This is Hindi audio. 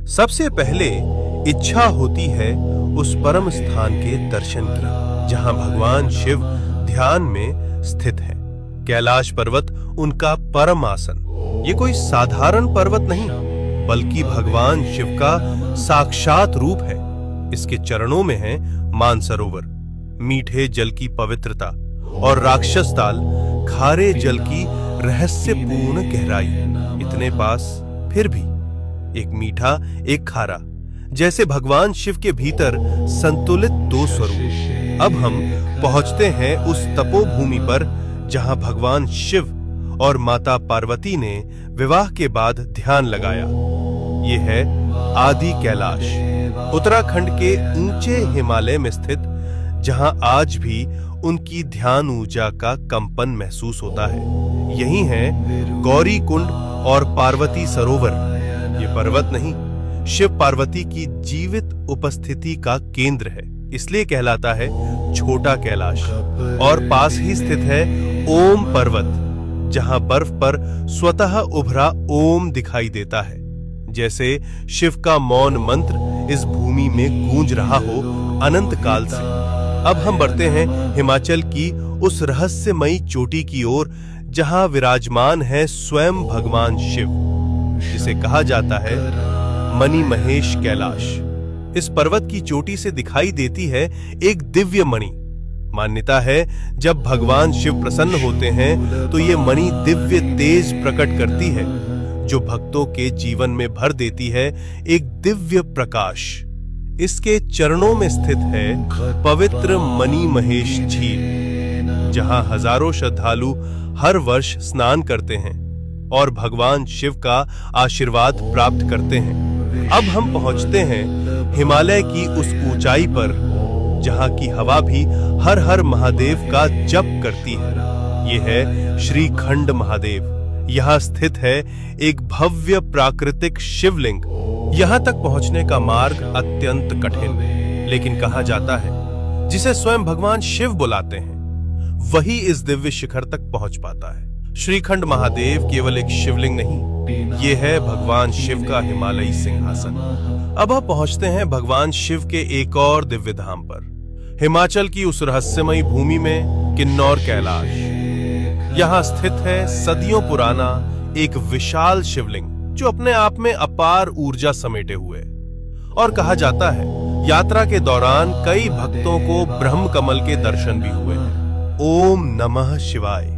सबसे पहले इच्छा होती है उस परम स्थान के दर्शन की जहां भगवान शिव ध्यान में स्थित है। कैलाश पर्वत उनका परम आसन। ये कोई साधारण पर्वत नहीं बल्कि भगवान शिव का साक्षात रूप है। इसके चरणों में है मानसरोवर, मीठे जल की पवित्रता, और राक्षस ताल, खारे जल की रहस्यपूर्ण गहराई। इतने पास फिर भी एक मीठा एक खारा, जैसे भगवान शिव के भीतर संतुलित दो स्वरूप। अब हम पहुंचते हैं उस तपोभूमि पर जहां भगवान शिव और माता पार्वती ने विवाह के बाद ध्यान लगाया। ये है आदि कैलाश, उत्तराखंड के ऊंचे हिमालय में स्थित, जहां आज भी उनकी ध्यान ऊर्जा का कंपन महसूस होता है। यही है गौरी कुंड और पार्वती सरोवर। ये पर्वत नहीं, शिव पार्वती की जीवित उपस्थिति का केंद्र है, इसलिए कहलाता है छोटा कैलाश। और पास ही स्थित है ओम पर्वत, जहां बर्फ पर स्वतः उभरा ओम दिखाई देता है, जैसे शिव का मौन मंत्र इस भूमि में गूंज रहा हो अनंत काल से। अब हम बढ़ते हैं हिमाचल की उस रहस्यमयी चोटी की ओर जहां विराजमान है स्वयं भगवान शिव, जिसे कहा जाता है मणि महेश कैलाश। इस पर्वत की चोटी से दिखाई देती है एक दिव्य मणि। मान्यता है जब भगवान शिव प्रसन्न होते हैं तो ये मणि दिव्य तेज प्रकट करती है, जो भक्तों के जीवन में भर देती है एक दिव्य प्रकाश। इसके चरणों में स्थित है पवित्र मणि महेश झील, जहां हजारों श्रद्धालु हर वर्ष स्नान करते हैं और भगवान शिव का आशीर्वाद प्राप्त करते हैं। अब हम पहुंचते हैं हिमालय की उस ऊंचाई पर जहां की हवा भी हर हर महादेव का जप करती है। ये है श्रीखंड महादेव। यहाँ स्थित है एक भव्य प्राकृतिक शिवलिंग। यहाँ तक पहुंचने का मार्ग अत्यंत कठिन, लेकिन कहा जाता है जिसे स्वयं भगवान शिव बुलाते हैं वही इस दिव्य शिखर तक पहुंच पाता है। श्रीखंड महादेव केवल एक शिवलिंग नहीं, ये है भगवान शिव का हिमालयी सिंहासन। अब हम पहुंचते हैं भगवान शिव के एक और दिव्य धाम पर, हिमाचल की उस रहस्यमयी भूमि में किन्नौर कैलाश। यहाँ स्थित है सदियों पुराना एक विशाल शिवलिंग, जो अपने आप में अपार ऊर्जा समेटे हुए। और कहा जाता है यात्रा के दौरान कई भक्तों को ब्रह्म कमल के दर्शन भी हुए। ओम नमः शिवाय।